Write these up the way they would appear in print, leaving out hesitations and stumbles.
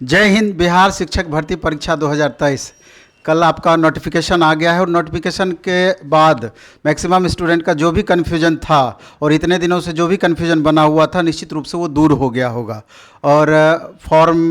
जय हिंद। बिहार शिक्षक भर्ती परीक्षा 2023 कल आपका नोटिफिकेशन आ गया है और नोटिफिकेशन के बाद मैक्सिमम स्टूडेंट का जो भी कन्फ्यूजन था और इतने दिनों से जो भी कन्फ्यूजन बना हुआ था निश्चित रूप से वो दूर हो गया होगा। और फॉर्म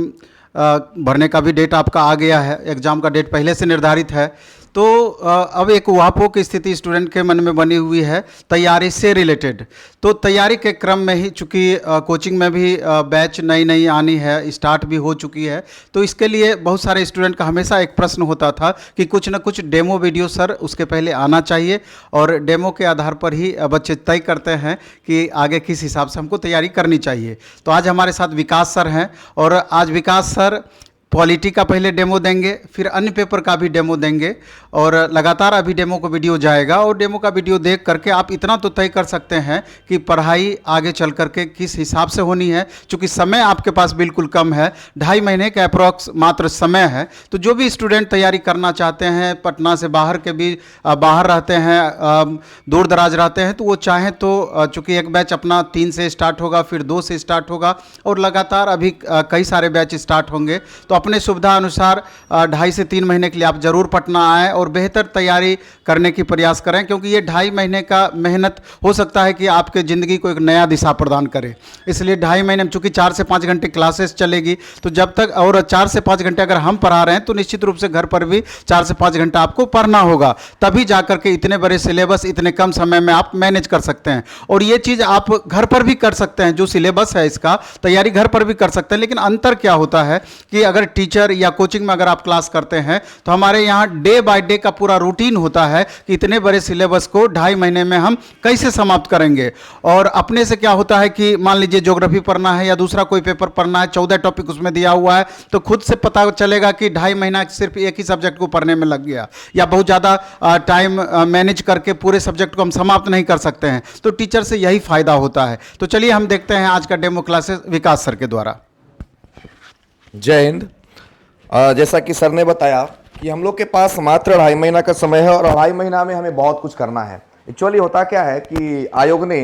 भरने का भी डेट आपका आ गया है, एग्ज़ाम का डेट पहले से निर्धारित है। तो अब एक उहापोह की स्थिति स्टूडेंट के मन में बनी हुई है तैयारी से रिलेटेड। तो तैयारी के क्रम में ही चूँकि कोचिंग में भी बैच नई नई आनी है, स्टार्ट भी हो चुकी है, तो इसके लिए बहुत सारे स्टूडेंट का हमेशा एक प्रश्न होता था कि कुछ ना कुछ डेमो वीडियो सर उसके पहले आना चाहिए और डेमो के आधार पर ही बच्चे तय करते हैं कि आगे किस हिसाब से हमको तैयारी करनी चाहिए। तो आज हमारे साथ विकास सर हैं और आज विकास सर पॉलिटी का पहले डेमो देंगे, फिर अन्य पेपर का भी डेमो देंगे और लगातार अभी डेमो को वीडियो जाएगा। और डेमो का वीडियो देख करके आप इतना तो तय कर सकते हैं कि पढ़ाई आगे चल करके किस हिसाब से होनी है। चूँकि समय आपके पास बिल्कुल कम है, 2.5 महीने का अप्रॉक्स मात्र समय है। तो जो भी स्टूडेंट तैयारी करना चाहते हैं, पटना से बाहर के भी बाहर रहते हैं, दूर दराज रहते हैं, तो वो चाहें तो चूँकि एक बैच अपना 3 से स्टार्ट होगा, फिर 2 से स्टार्ट होगा और लगातार अभी कई सारे बैच स्टार्ट होंगे। तो अपने सुविधा अनुसार 2.5 से 3 महीने के लिए आप ज़रूर पटना आएँ और बेहतर तैयारी करने की प्रयास करें, क्योंकि ये 2.5 महीने का मेहनत हो सकता है कि आपके ज़िंदगी को एक नया दिशा प्रदान करे। इसलिए 2.5 महीने में चूँकि 4 से 5 घंटे क्लासेस चलेगी, तो जब तक और 4 से 5 घंटे अगर हम पढ़ा रहे हैं तो निश्चित रूप से घर पर भी 4 से 5 घंटा आपको पढ़ना होगा, तभी जाकर के इतने बड़े सिलेबस इतने कम समय में आप मैनेज कर सकते हैं। और ये चीज़ आप घर पर भी कर सकते हैं, जो सिलेबस है इसका तैयारी घर पर भी कर सकते हैं। लेकिन अंतर क्या होता है कि अगर टीचर या कोचिंग में अगर आप क्लास करते हैं तो हमारे यहाँ डे बाय डे का पूरा रूटीन होता है कि इतने बड़े सिलेबस को 2.5 महीने में हम कैसे समाप्त करेंगे। और अपने से क्या होता है कि मान लीजिए ज्योग्राफी पढ़ना है या दूसरा कोई पेपर पढ़ना है, 14 टॉपिक उसमें दिया हुआ है, तो खुद से पता चलेगा कि 2.5 महीना सिर्फ एक ही सब्जेक्ट को पढ़ने में लग गया या बहुत ज़्यादा टाइम मैनेज करके पूरे सब्जेक्ट को हम समाप्त नहीं कर सकते हैं। तो टीचर से यही फायदा होता है। तो चलिए हम देखते हैं आज का डेमो क्लासेस विकास सर के द्वारा। जय हिंद। जैसा कि सर ने बताया कि हम लोग के पास मात्र 2.5 महीना का समय है और 2.5 महीना में हमें बहुत कुछ करना है। एक्चुअली होता क्या है कि आयोग ने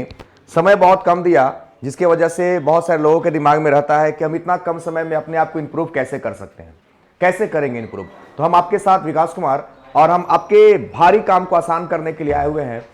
समय बहुत कम दिया, जिसके वजह से बहुत सारे लोगों के दिमाग में रहता है कि हम इतना कम समय में अपने आप को इम्प्रूव कैसे कर सकते हैं, कैसे करेंगे इम्प्रूव। तो हम आपके साथ विकास कुमार और हम आपके भारी काम को आसान करने के लिए आए हुए हैं।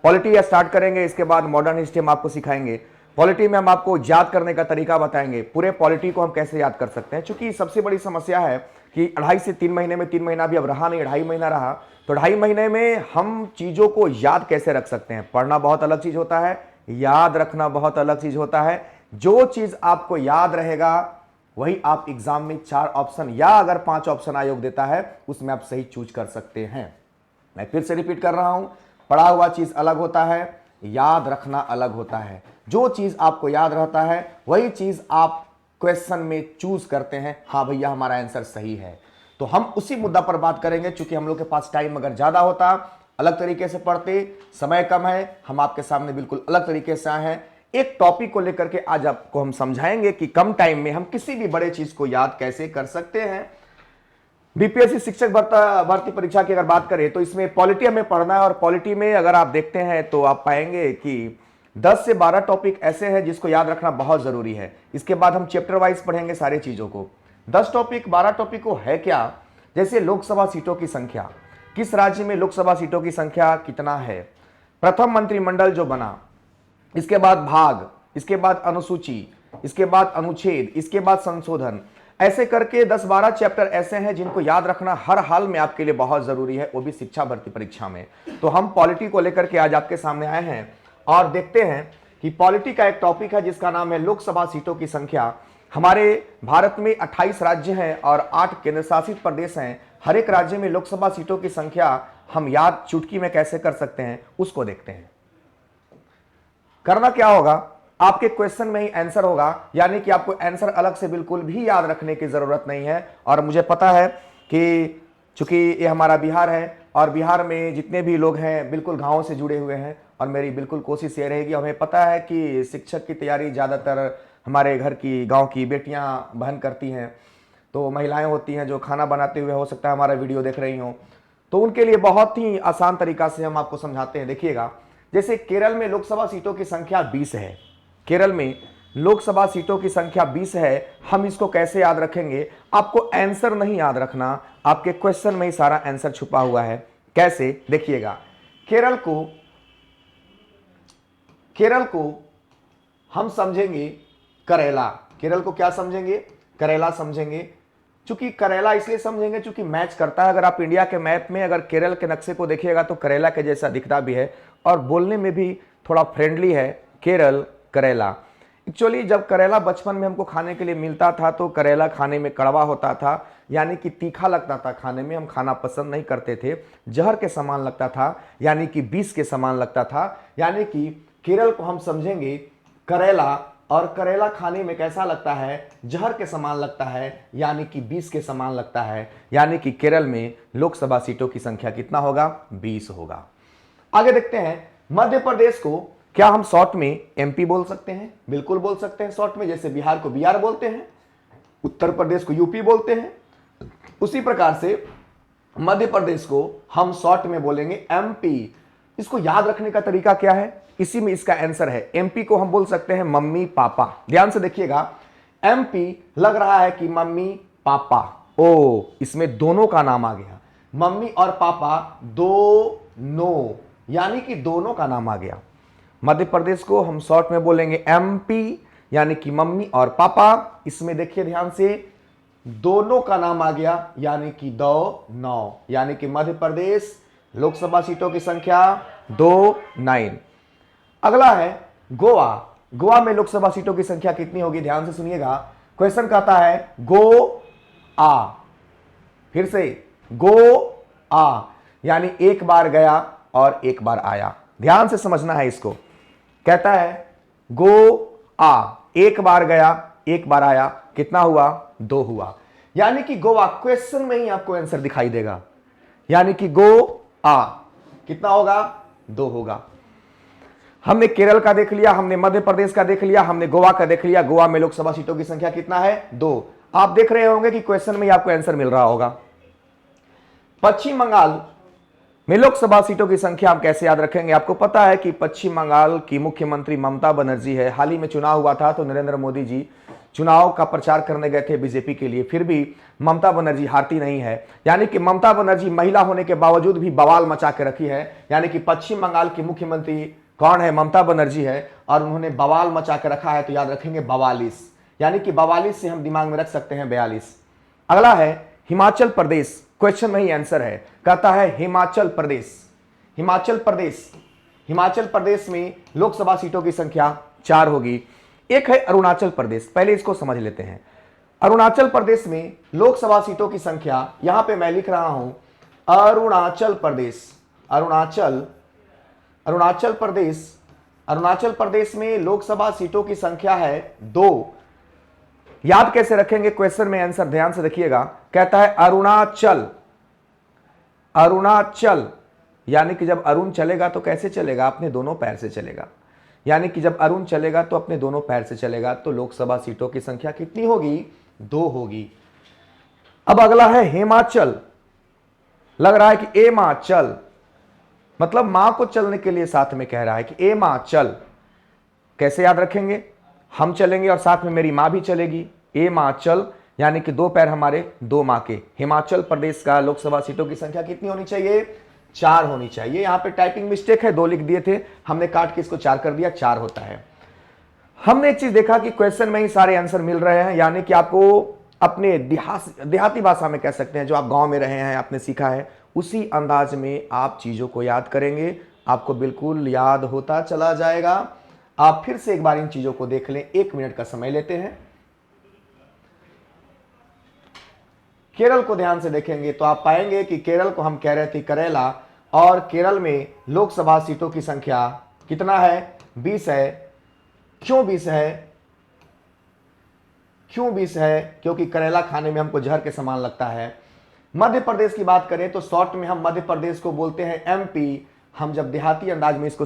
पॉलिटी स्टार्ट करेंगे, इसके बाद मॉडर्न हिस्ट्री हम आपको सिखाएंगे। पॉलिटी में हम आपको याद करने का तरीका बताएंगे, पूरे पॉलिटी को हम कैसे याद कर सकते हैं। क्योंकि सबसे बड़ी समस्या है कि 2.5 से 3 महीने में, 3 महीना भी अब रहा नहीं, 2.5 महीना रहा, तो 2.5 महीने में हम चीज़ों को याद कैसे रख सकते हैं। पढ़ना बहुत अलग चीज़ होता है, याद रखना बहुत अलग चीज़ होता है। जो चीज़ आपको याद रहेगा वही आप एग्जाम में 4 ऑप्शन या अगर 5 ऑप्शन आयोग देता है उसमें आप सही चूज कर सकते हैं। मैं फिर से रिपीट कर रहा हूं, पढ़ा हुआ चीज़ अलग होता है, याद रखना अलग होता है। जो चीज आपको याद रहता है वही चीज आप क्वेश्चन में चूज करते हैं, हाँ भैया हमारा आंसर सही है। तो हम उसी मुद्दा पर बात करेंगे। चूंकि हम लोग के पास टाइम अगर ज्यादा होता, अलग तरीके से पढ़ते, समय कम है, हम आपके सामने बिल्कुल अलग तरीके से आए हैं। एक टॉपिक को लेकर के आज आपको हम समझाएंगे कि कम टाइम में हम किसी भी बड़े चीज को याद कैसे कर सकते हैं। बीपीएससी शिक्षक भर्ती परीक्षा की अगर बात करें तो इसमें पॉलिटी हमें पढ़ना है और पॉलिटी में अगर आप देखते हैं तो आप पाएंगे कि 10 से 12 टॉपिक ऐसे हैं जिसको याद रखना बहुत जरूरी है। इसके बाद हम चैप्टर वाइज पढ़ेंगे सारे चीजों को। 10 टॉपिक 12 टॉपिक को है क्या, जैसे लोकसभा सीटों की संख्या, किस राज्य में लोकसभा सीटों की संख्या कितना है, प्रथम मंत्रिमंडल जो बना, इसके बाद भाग, इसके बाद अनुसूची, इसके बाद अनुच्छेद, इसके बाद संशोधन, ऐसे करके 10-12 चैप्टर ऐसे हैं जिनको याद रखना हर हाल में आपके लिए बहुत जरूरी है, वो भी शिक्षा भर्ती परीक्षा में। तो हम पॉलिटी को लेकर के आज आपके सामने आए हैं और देखते हैं कि पॉलिटी का एक टॉपिक है जिसका नाम है लोकसभा सीटों की संख्या। हमारे भारत में 28 राज्य हैं और 8 केंद्र शासित प्रदेश हैं। हर एक राज्य में लोकसभा सीटों की संख्या हम याद चुटकी में कैसे कर सकते हैं उसको देखते हैं। करना क्या होगा, आपके क्वेश्चन में ही आंसर होगा, यानी कि आपको आंसर अलग से बिल्कुल भी याद रखने की जरूरत नहीं है। और मुझे पता है कि चूंकि ये हमारा बिहार है और बिहार में जितने भी लोग हैं बिल्कुल गाँव से जुड़े हुए हैं और मेरी बिल्कुल कोशिश ये रहेगी। हमें पता है कि शिक्षक की तैयारी ज़्यादातर हमारे घर की गांव की बेटियां बहन करती हैं, तो महिलाएं होती हैं जो खाना बनाते हुए हो सकता है हमारा वीडियो देख रही हों, तो उनके लिए बहुत ही आसान तरीका से हम आपको समझाते हैं। देखिएगा, जैसे केरल में लोकसभा सीटों की संख्या 20 है। केरल में लोकसभा सीटों की संख्या 20 है, हम इसको कैसे याद रखेंगे? आपको आंसर नहीं याद रखना, आपके क्वेश्चन में ही सारा आंसर छुपा हुआ है। कैसे? देखिएगा, केरल को हम समझेंगे करेला। केरल को क्या समझेंगे? करेला समझेंगे। चूंकि करेला इसलिए समझेंगे चूंकि मैच करता है। अगर आप इंडिया के मैप में अगर केरल के नक्शे को देखिएगा तो करेला के जैसा दिखता भी है और बोलने में भी थोड़ा फ्रेंडली है, केरल, करेला। एक्चुअली जब करेला बचपन में हमको खाने के लिए मिलता था तो करेला खाने में कड़वा होता था, यानी कि तीखा लगता था खाने में, हम खाना पसंद नहीं करते थे। जहर के समान लगता था, यानी कि विष के समान लगता था। यानी कि केरल को हम समझेंगे करेला, और करेला खाने में कैसा लगता है? जहर के समान लगता है, यानी कि 20 के समान लगता है। यानी कि केरल में लोकसभा सीटों की संख्या कितना होगा? 20 होगा। आगे देखते हैं, मध्य प्रदेश को क्या हम शॉर्ट में एमपी बोल सकते हैं? बिल्कुल बोल सकते हैं शॉर्ट में, जैसे बिहार को बिहार बोलते हैं, उत्तर प्रदेश को यूपी बोलते हैं, उसी प्रकार से मध्य प्रदेश को हम शॉर्ट में बोलेंगे एमपी। इसको याद रखने का तरीका क्या है? इसी में इसका आंसर है। एमपी को हम बोल सकते हैं मम्मी पापा। ध्यान से देखिएगा, एमपी लग रहा है कि मम्मी पापा, ओ इसमें दोनों का नाम आ गया, मम्मी और पापा दोनों, यानी कि दोनों का नाम आ गया। मध्य प्रदेश को हम शॉर्ट में बोलेंगे एमपी, यानी कि मम्मी और पापा। इसमें देखिए ध्यान से, दोनों का नाम आ गया, यानी कि 2-9, यानी कि मध्य प्रदेश लोकसभा सीटों की संख्या 2-9। अगला है गोवा। गोवा में लोकसभा सीटों की संख्या कितनी होगी? ध्यान से सुनिएगा, क्वेश्चन कहता है गो आ, फिर से गो आ, यानी एक बार गया और एक बार आया। ध्यान से समझना है इसको। कहता है गो आ, एक बार गया एक बार आया, कितना हुआ? 2 हुआ। यानी कि गोवा क्वेश्चन में ही आपको आंसर दिखाई देगा, यानी कि गो आ कितना होगा? 2 होगा। हमने केरल का देख लिया, हमने मध्य प्रदेश का देख लिया, हमने गोवा का देख लिया। गोवा में लोकसभा सीटों की संख्या कितना है? 2। आप देख रहे होंगे कि क्वेश्चन में ही आपको आंसर मिल रहा होगा। पश्चिम बंगाल में लोकसभा सीटों की संख्या हम कैसे याद रखेंगे? आपको पता है कि पश्चिम बंगाल की मुख्यमंत्री ममता बनर्जी है। हाल ही में चुनाव हुआ था तो नरेंद्र मोदी जी चुनाव का प्रचार करने गए थे बीजेपी के लिए, फिर भी ममता बनर्जी हारती नहीं है। यानी कि ममता बनर्जी महिला होने के बावजूद भी बवाल मचा के रखी है। यानी कि पश्चिम बंगाल की मुख्यमंत्री कौन है? ममता बनर्जी है, और उन्होंने बवाल मचा के रखा है, तो याद रखेंगे 42, यानी कि 42 से हम दिमाग में रख सकते हैं 42। अगला है हिमाचल प्रदेश। क्वेश्चन में ही आंसर है, कहता है हिमाचल प्रदेश। हिमाचल प्रदेश, हिमाचल प्रदेश में लोकसभा सीटों की संख्या 4 होगी। एक है अरुणाचल प्रदेश, पहले इसको समझ लेते हैं। अरुणाचल प्रदेश में लोकसभा सीटों की संख्या, यहां पे मैं लिख रहा हूं अरुणाचल प्रदेश, अरुणाचल प्रदेश में लोकसभा सीटों की संख्या है 2। याद कैसे रखेंगे? क्वेश्चन में आंसर ध्यान से देखिएगा, कहता है अरुणाचल, अरुणाचल, यानी कि जब अरुण चलेगा तो कैसे चलेगा? अपने दोनों पैर से चलेगा। यानी कि जब अरुण चलेगा तो अपने दोनों पैर से चलेगा। तो लोकसभा सीटों की संख्या कितनी होगी? 2 होगी। अब अगला है हिमाचल। लग रहा है कि ए मां चल, मतलब मां को चलने के लिए साथ में कह रहा है कि ए मां चल। कैसे याद रखेंगे? हम चलेंगे और साथ में मेरी मां भी चलेगी। ए मां चल, यानी कि 2 पैर हमारे, 2 मां के। हिमाचल प्रदेश का लोकसभा सीटों की संख्या कितनी होनी चाहिए? 4 होनी चाहिए। यहां पे टाइपिंग मिस्टेक है, 2 लिख दिए थे, हमने काट के इसको 4 कर दिया, 4 होता है। हमने एक चीज देखा कि क्वेश्चन में ही सारे आंसर मिल रहे हैं, यानी कि आपको अपने देहाती भाषा में कह सकते हैं, जो आप गांव में रहे हैं, आपने सीखा है, उसी अंदाज में आप चीजों को याद करेंगे, आपको बिल्कुल याद होता चला जाएगा। आप फिर से एक बार इन चीजों को देख लें, 1 मिनट का समय लेते हैं। केरल को ध्यान से देखेंगे तो आप पाएंगे कि केरल को हम कह रहे थे करेला, और केरल में लोकसभा सीटों की संख्या कितना है? 20 है। क्यों 20 है? क्यों 20 है? क्योंकि करेला खाने में हमको जहर के समान लगता है। मध्य प्रदेश की बात करें तो शॉर्ट में हम मध्य प्रदेश को बोलते हैं एमपी। हम जब देहाती अंदाज में इसको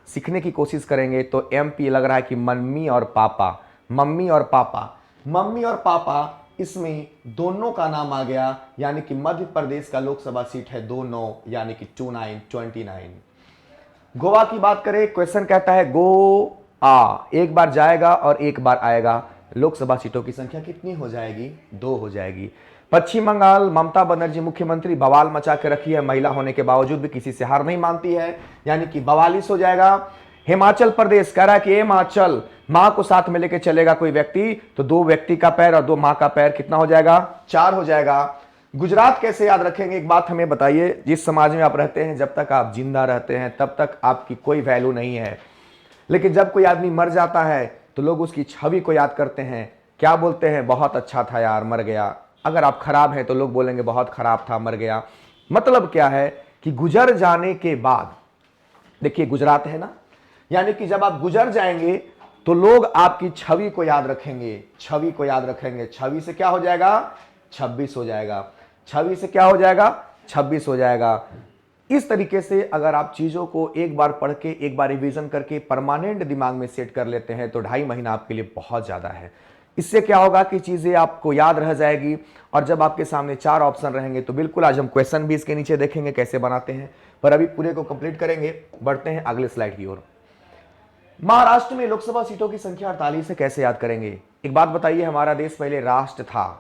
सीखने की कोशिश करेंगे तो एमपी लग रहा है कि मम्मी और पापा, मम्मी और पापा, मम्मी और पापा, इसमें दोनों का नाम आ गया। यानी कि मध्य प्रदेश का लोकसभा सीट है 2-9, यानी कि 29। गोवा की बात करें, क्वेश्चन कहता है गो एक बार जाएगा और एक बार आएगा। लोकसभा सीटों की संख्या कितनी हो जाएगी? 2 हो जाएगी। पश्चिम बंगाल, ममता बनर्जी मुख्यमंत्री, बवाल मचा के रखी है, महिला होने के बावजूद भी किसी से हार नहीं मानती है, यानी कि 42 हो जाएगा। हिमाचल प्रदेश कह रहा है कि हिमाचल मां को साथ में लेके चलेगा कोई व्यक्ति, तो 2 व्यक्ति का पैर और 2 मां का पैर कितना हो जाएगा? 4 हो जाएगा। गुजरात कैसे याद रखेंगे, एक बात हमें बताइए। जिस समाज में आप रहते हैं, जब तक आप जिंदा रहते हैं तब तक आपकी कोई वैल्यू नहीं है, लेकिन जब कोई आदमी मर जाता है तो लोग उसकी छवि को याद करते हैं। क्या बोलते हैं? बहुत अच्छा था यार, मर गया। अगर आप खराब हैं तो लोग बोलेंगे बहुत खराब था, मर गया। मतलब क्या है कि गुजर जाने के बाद, देखिए गुजरात है ना, यानी कि जब आप गुजर जाएंगे तो लोग आपकी छवि को याद रखेंगे, छवि को याद रखेंगे। छवि से क्या हो जाएगा? 26 हो जाएगा। छवि से क्या हो जाएगा? 26 हो जाएगा। इस तरीके से अगर आप चीजों को एक बार पढ़ के, एक बार रिवीजन करके परमानेंट दिमाग में सेट कर लेते हैं तो 2.5 महीना आपके लिए बहुत ज्यादा है। इससे क्या होगा कि चीजें आपको याद रह जाएगी, और जब आपके सामने 4 ऑप्शन रहेंगे तो बिल्कुल, आज हम क्वेश्चन भी इसके नीचे देखेंगे कैसे बनाते हैं, पर अभी पूरे को कंप्लीट करेंगे। बढ़ते हैं अगले स्लाइड की ओर। महाराष्ट्र में लोकसभा सीटों की संख्या 48 है, कैसे याद करेंगे? एक बात बताइए, हमारा देश पहले राष्ट्र था।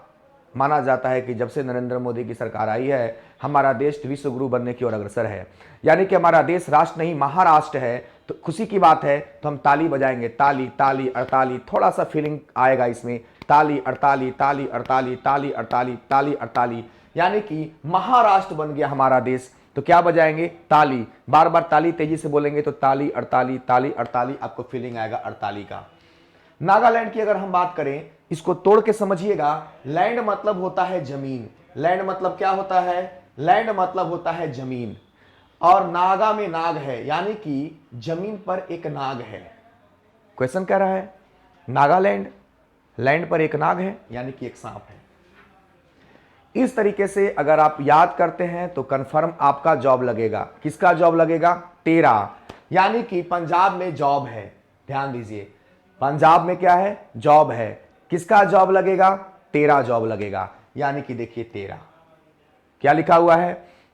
माना जाता है कि जब से नरेंद्र मोदी की सरकार आई है, हमारा देश विश्व गुरु बनने की ओर अग्रसर है, यानी कि हमारा देश राष्ट्र नहीं महाराष्ट्र है। तो खुशी की बात है, तो हम ताली बजाएंगे, ताली ताली अड़ताली, थोड़ा सा फीलिंग आएगा इसमें, ताली अड़ताली, ताली अड़ताली, ताली अड़ताली, ताली अड़ताली, यानी कि महाराष्ट्र बन गया हमारा देश। तो क्या बजाएंगे? ताली। बार बार ताली तेजी से बोलेंगे तो ताली अड़ताली, ताली अड़ताली, आपको फीलिंग आएगा अड़ताली का। नागालैंड की अगर हम बात करें, इसको तोड़ के समझिएगा। लैंड मतलब होता है जमीन। लैंड मतलब क्या होता है? लैंड मतलब होता है जमीन, और नागा में नाग है, यानी कि जमीन पर एक नाग है। क्वेश्चन कह रहा है नागालैंड, लैंड पर एक नाग है, यानी कि एक सांप है। इस तरीके से अगर आप याद करते हैं तो कंफर्म आपका जॉब लगेगा। किसका जॉब लगेगा? तेरा, यानी कि पंजाब में जॉब है। ध्यान दीजिए, पंजाब में क्या है? जॉब है। किसका जॉब लगेगा? तेरा जॉब लगेगा, यानी कि देखिए 13 क्या लिखा हुआ है?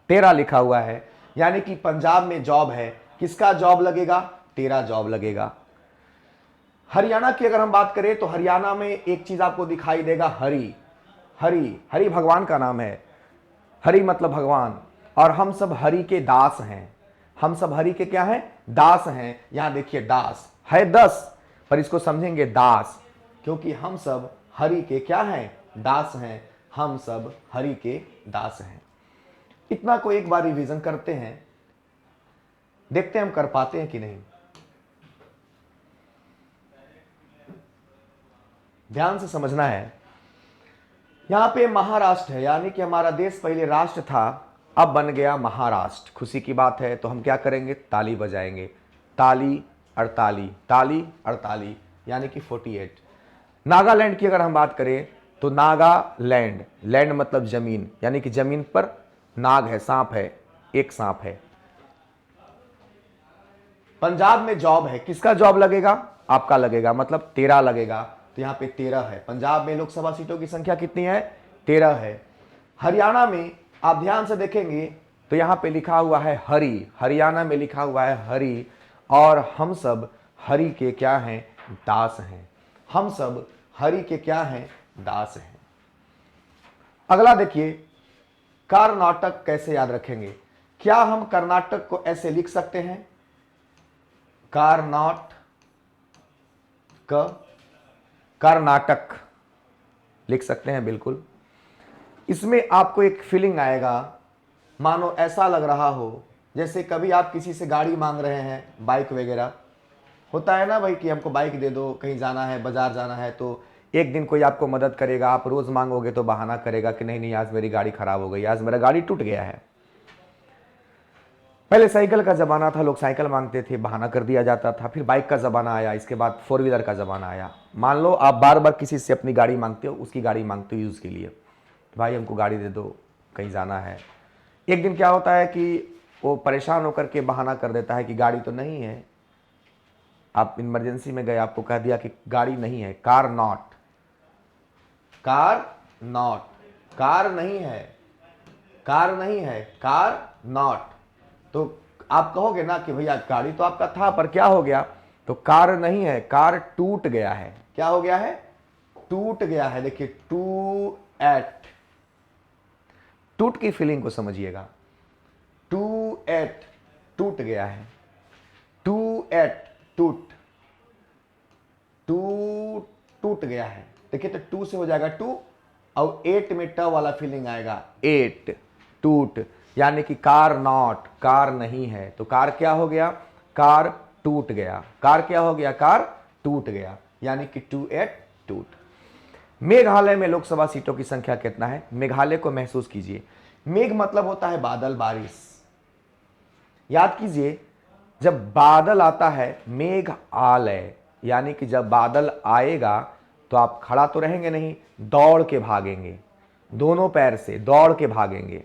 13 लिखा हुआ है, यानी कि पंजाब में जॉब है। किसका जॉब लगेगा? 13 जॉब लगेगा। हरियाणा की अगर हम बात करें तो हरियाणा में एक चीज आपको दिखाई देगा, हरि। हरि, हरि भगवान का नाम है। हरि मतलब भगवान, और हम सब हरि के दास हैं। हम सब हरि के क्या हैं? दास हैं। यहां देखिए दास है 10, पर इसको समझेंगे दास, क्योंकि हम सब हरि के क्या हैं? दास हैं। हम सब हरि के दास हैं। इतना को एक बार रिवीजन करते हैं, देखते हैं हम कर पाते हैं कि नहीं। ध्यान से समझना है। यहां पे महाराष्ट्र है, यानी कि हमारा देश पहले राष्ट्र था, अब बन गया महाराष्ट्र। खुशी की बात है, तो हम क्या करेंगे? ताली बजाएंगे, ताली अड़ताली, ताली अड़ताली, यानी कि 48। नागालैंड की अगर हम बात करें तो नागालैंड, लैंड मतलब जमीन, यानी कि जमीन पर नाग है, सांप है, एक सांप है। पंजाब में जॉब है। किसका जॉब लगेगा? आपका लगेगा, मतलब 13 लगेगा, तो यहां पे 13 है। पंजाब में लोकसभा सीटों की संख्या कितनी है? 13 है। हरियाणा में आप ध्यान से देखेंगे तो यहां पे लिखा हुआ है हरि। हरियाणा में लिखा हुआ है हरि, और हम सब हरि के क्या हैं? दास हैं। हम सब हरि के क्या हैं? दास हैं। अगला देखिए, कर्नाटक कैसे याद रखेंगे? क्या हम कर्नाटक को ऐसे लिख सकते हैं? कर्नाटक लिख सकते हैं, बिल्कुल। इसमें आपको एक फीलिंग आएगा, मानो ऐसा लग रहा हो जैसे कभी आप किसी से गाड़ी मांग रहे हैं, बाइक वगैरह होता है ना भाई, कि हमको बाइक दे दो, कहीं जाना है, बाजार जाना है, तो एक दिन कोई आपको मदद करेगा, आप रोज मांगोगे तो बहाना करेगा कि नहीं नहीं आज मेरी गाड़ी खराब हो गई, आज मेरा गाड़ी टूट गया है। पहले साइकिल का ज़माना था, लोग साइकिल मांगते थे, बहाना कर दिया जाता था। फिर बाइक का ज़माना आया, इसके बाद 4 व्हीलर का ज़माना आया। मान लो आप बार बार किसी से अपनी गाड़ी मांगते हो, उसकी गाड़ी मांगते हो यूज़ के लिए, भाई हमको गाड़ी दे दो, कहीं जाना है। एक दिन क्या होता है कि वो परेशान होकर के बहाना कर देता है कि गाड़ी तो नहीं है। आप इमरजेंसी में गए, आपको कह दिया कि गाड़ी नहीं है, car not, car not, car नहीं है, कार नहीं है, कार नॉट। तो आप कहोगे ना कि भैया गाड़ी तो आपका था, पर क्या हो गया? तो कार नहीं है, कार टूट गया है। क्या हो गया है? टूट गया है। देखिए टू एट, टूट की फीलिंग को समझिएगा। टू एट, टूट गया है। टू एट, टूट, टू टूट गया है। देखिए तो टू से हो जाएगा टू और एट में ट वाला फीलिंग आएगा, एट, टूट, यानी कि कार नॉट, कार नहीं है। तो कार क्या हो गया? कार टूट गया। कार क्या हो गया? कार टूट गया, यानी कि टू एट, टूट। मेघालय में लोकसभा सीटों की संख्या कितना है? मेघालय को महसूस कीजिए। मेघ मतलब होता है बादल, बारिश। याद कीजिए, जब बादल आता है मेघ आलय, यानी कि जब बादल आएगा तो आप खड़ा तो रहेंगे नहीं, दौड़ के भागेंगे, दोनों पैर से दौड़ के भागेंगे,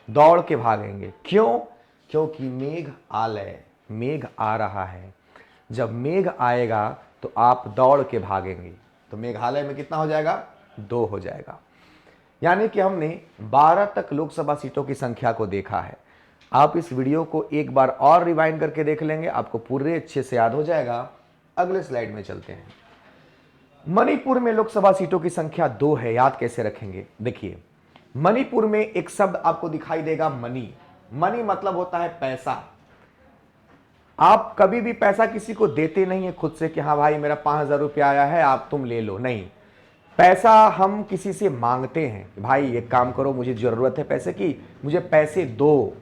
दौड़ के भागेंगे। क्यों? क्योंकि मेघ आलय, मेघ आ रहा है। जब मेघ आएगा तो आप दौड़ के भागेंगे। तो मेघालय में कितना हो जाएगा? 2 हो जाएगा। यानी कि हमने 12 तक लोकसभा सीटों की संख्या को देखा है। आप इस वीडियो को एक बार और रिवाइंड करके देख लेंगे, आपको पूरे अच्छे से याद हो जाएगा। अगले स्लाइड में चलते हैं। मणिपुर में लोकसभा सीटों की संख्या 2 है। याद कैसे रखेंगे? देखिए, मणिपुर में एक शब्द आपको दिखाई देगा, मनी। मनी मतलब होता है पैसा। आप कभी भी पैसा किसी को देते नहीं है खुद से कि हाँ भाई मेरा 5,000 रुपया आया है, आप तुम ले लो। नहीं, पैसा हम किसी से मांगते हैं, भाई एक काम करो, मुझे जरूरत है पैसे की, मुझे पैसे दो।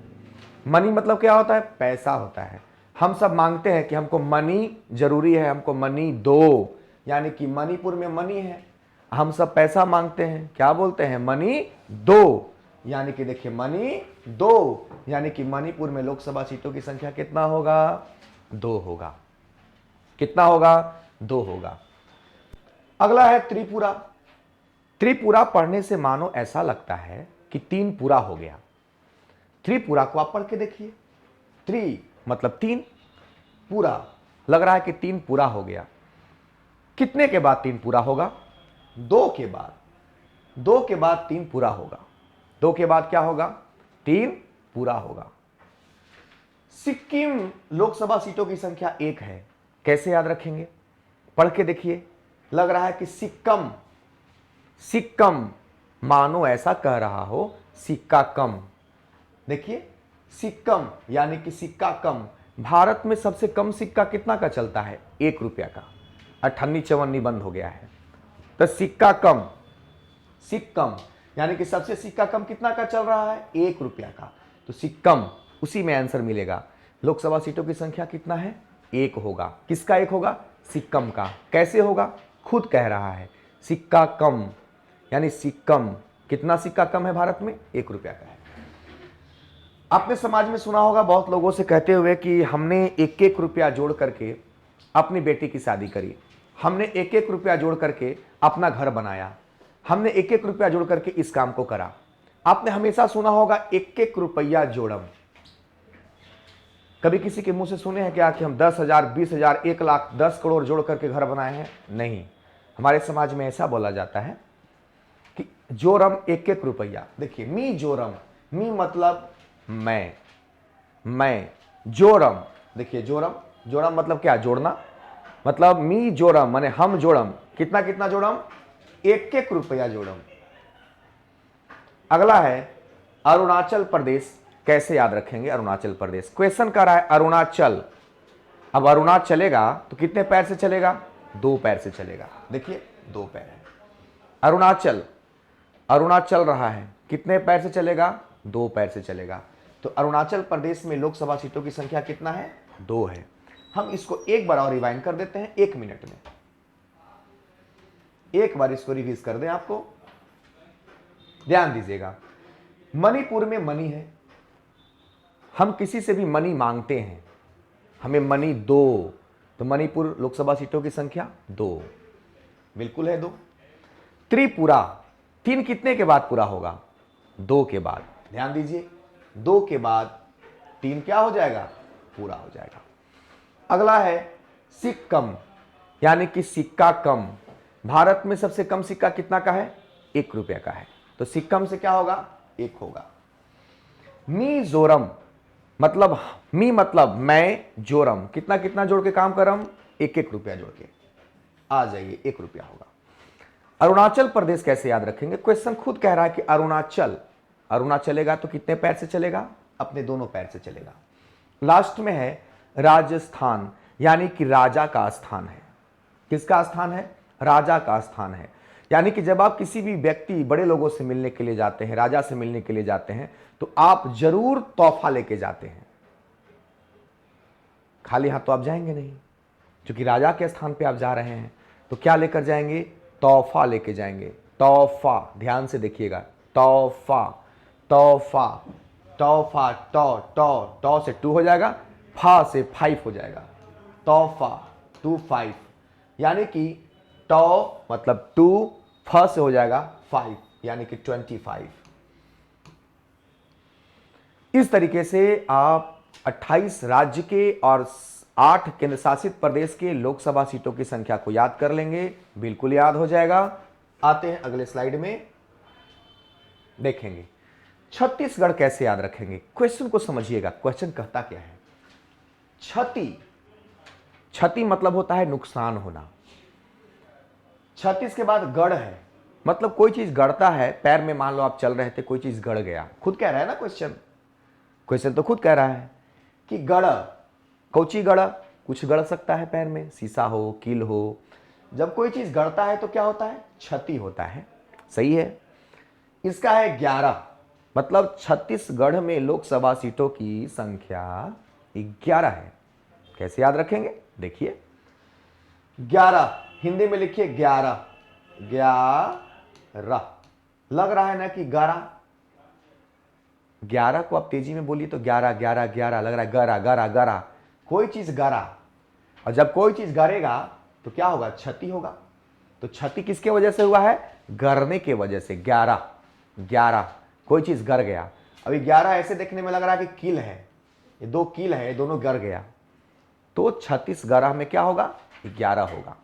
मनी मतलब क्या होता है? पैसा होता है। हम सब मांगते हैं कि हमको मनी जरूरी है, हमको मनी दो, यानी कि मणिपुर में मनी है, हम सब पैसा मांगते हैं, क्या बोलते हैं? मनी दो। यानी कि देखिए मनी दो, यानी कि मणिपुर में लोकसभा सीटों की संख्या कितना होगा? 2 होगा। कितना होगा? 2 होगा। अगला है त्रिपुरा। त्रिपुरा पढ़ने से मानो ऐसा लगता है कि 3 पूरा हो गया। त्रिपुरा को आप पढ़ के देखिए। त्रि मतलब 3, पूरा लग रहा है कि 3 पूरा हो गया। कितने के बाद 3 पूरा होगा? 2 के बाद। 2 के बाद 3 पूरा होगा। 2 के बाद क्या होगा? 3 पूरा होगा। सिक्किम लोकसभा सीटों की संख्या 1 है। कैसे याद रखेंगे? पढ़ के देखिए। लग रहा है कि सिक्कम, सिक्कम मानो ऐसा कह रहा हो सिक्का कम। देखिए सिक्कम यानी कि सिक्का कम। भारत में सबसे कम सिक्का कितना का चलता है? 1 रुपया का। 58 बंद हो गया है। तो सिक्का कम, सिक्कम यानी कि सबसे सिक्का कम कितना का चल रहा है? 1 रुपया का। तो सिक्कम, उसी में आंसर मिलेगा। लोकसभा सीटों की संख्या कितना है? 1 होगा। किसका 1 होगा? सिक्कम का। कैसे होगा? खुद कह रहा है सिक्का कम, यानी सिक्कम। कितना सिक्का कम है भारत में? 1 रुपया का है। आपने समाज में सुना होगा बहुत लोगों से कहते हुए कि हमने 1-1 रुपया जोड़ करके अपनी बेटी की शादी करी, हमने 1-1 रुपया जोड़ करके अपना घर बनाया, हमने 1-1 रुपया जोड़ करके इस काम को करा। आपने हमेशा सुना होगा 1-1 रुपया जोड़म। कभी किसी के मुंह से सुने हैं क्या कि हम 10,000, 20,000, 1 लाख, 10 करोड़ जोड़ करके घर बनाए हैं? नहीं। हमारे समाज में ऐसा बोला जाता है कि जोरम 1-1 रुपया। देखिए मी जोरम, मी मतलब मैं, जोरम। देखिए जोरम, जोरम मतलब क्या? जोड़ना। मतलब मी जोरम माने हम जोड़म। कितना कितना जोड़म? 1-1 रुपया जोड़म। अगला है अरुणाचल प्रदेश। कैसे याद रखेंगे अरुणाचल प्रदेश? क्वेश्चन कर रहा है अरुणाचल। अब अरुणाचल चलेगा तो कितने पैर से चलेगा? 2 पैर से चलेगा। देखिए 2 पैर है। अरुणाचल, अरुणाचल चल रहा है, कितने पैर से चलेगा? 2 पैर से चलेगा। तो अरुणाचल प्रदेश में लोकसभा सीटों की संख्या कितना है? 2 है। हम इसको एक बार और रिवाइंड कर देते हैं 1 मिनट में। एक बार इसको रिवीज कर दें। आपको ध्यान दीजिएगा, मणिपुर में मनी है। हम किसी से भी मनी मांगते हैं, हमें मनी दो। तो मणिपुर लोकसभा सीटों की संख्या 2, बिल्कुल है 2। त्रिपुरा, 3 कितने के बाद पूरा होगा? 2 के बाद। ध्यान दीजिए, 2 के बाद 3 क्या हो जाएगा? पूरा हो जाएगा। अगला है सिक्कम, यानी कि सिक्का कम। भारत में सबसे कम सिक्का कितना का है? 1 रुपया का है। तो सिक्कम से क्या होगा? 1 होगा। मिजोरम मतलब, मी मतलब मैं, जोरम कितना कितना जोड़ के काम करम? एक एक रुपया जोड़ के आ जाइए, 1 रुपया होगा। अरुणाचल प्रदेश कैसे याद रखेंगे? क्वेश्चन खुद कह रहा है कि अरुणाचल, अरुणा चलेगा तो कितने पैर से चलेगा? अपने दोनों पैर से चलेगा। लास्ट में है राजस्थान, यानी कि राजा का स्थान है। किसका स्थान है? राजा का स्थान है। यानी कि जब आप किसी भी व्यक्ति, बड़े लोगों से मिलने के लिए जाते हैं, राजा से मिलने के लिए जाते हैं, तो आप जरूर तोहफा लेके जाते हैं। खाली हाथ तो आप जाएंगे नहीं, क्योंकि राजा के स्थान पे आप जा रहे हैं, तो क्या लेकर जाएंगे? तोहफा लेके जाएंगे। तोहफा, ध्यान से देखिएगा, तोहफा, तोहफा, तोहफा, टॉ से 2 हो जाएगा, फा से 5 हो जाएगा, तोहफा 25, यानी कि टॉ मतलब 2, फ से हो जाएगा 5, यानी कि 25। इस तरीके से आप 28 राज्य के और 8 केंद्र शासित प्रदेश के लोकसभा सीटों की संख्या को याद कर लेंगे, बिल्कुल याद हो जाएगा। आते हैं अगले स्लाइड में, देखेंगे छत्तीसगढ़ कैसे याद रखेंगे। क्वेश्चन को समझिएगा, क्वेश्चन कहता क्या है? क्षति, क्षति मतलब होता है नुकसान होना। 36 के बाद गढ़ है, मतलब कोई चीज गढ़ता है। पैर में मान लो आप चल रहे थे, कोई चीज गढ़ गया, खुद कह रहा है ना क्वेश्चन, क्वेश्चन तो खुद कह रहा है कि गढ़, कौची गढ़, कुछ गढ़ सकता है पैर में, शीशा हो, कील हो। जब कोई चीज गढ़ता है तो क्या होता है? क्षति होता है। सही है। इसका है 11, मतलब छत्तीसगढ़ में लोकसभा सीटों की संख्या 11 है। कैसे याद रखेंगे? देखिए 11 हिंदी में लिखिए 11, 11 लग रहा है ना कि 11 को आप तेजी में बोलिए तो 11 11 11 लग रहा है, गरा गरा गरा, कोई चीज गरा। और जब कोई चीज गरेगा तो क्या होगा? क्षति होगा। तो क्षति किसके वजह से हुआ है? गरने के वजह से। 11 11 कोई चीज गर गया। अभी 11 ऐसे देखने में लग रहा है कि कील है, ये 2 कील है, ये दोनों गर गया, तो 36 11 में क्या होगा? 11 होगा।